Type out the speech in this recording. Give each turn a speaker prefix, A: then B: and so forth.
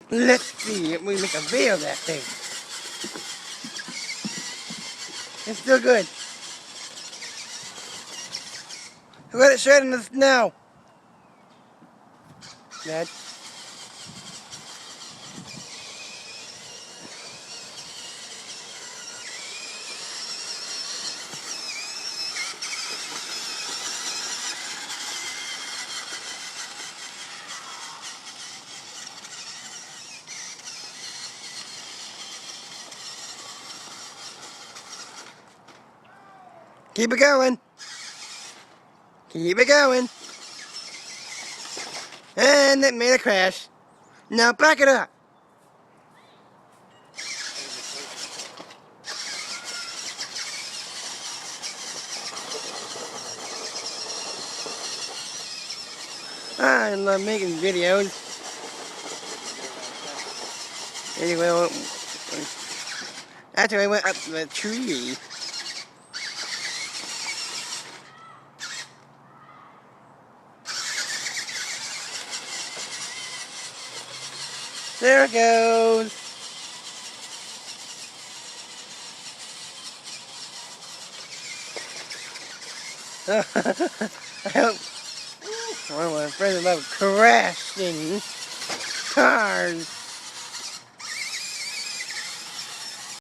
A: Let's see if we make a video of that thing. It's still good. Let it shred in the snow. Dad. Keep it going. Keep it going. And it made a crash. Now back it up. I love making videos. Anyway, after I went up the tree. There it goes. I hope one of my friends love crashing cars.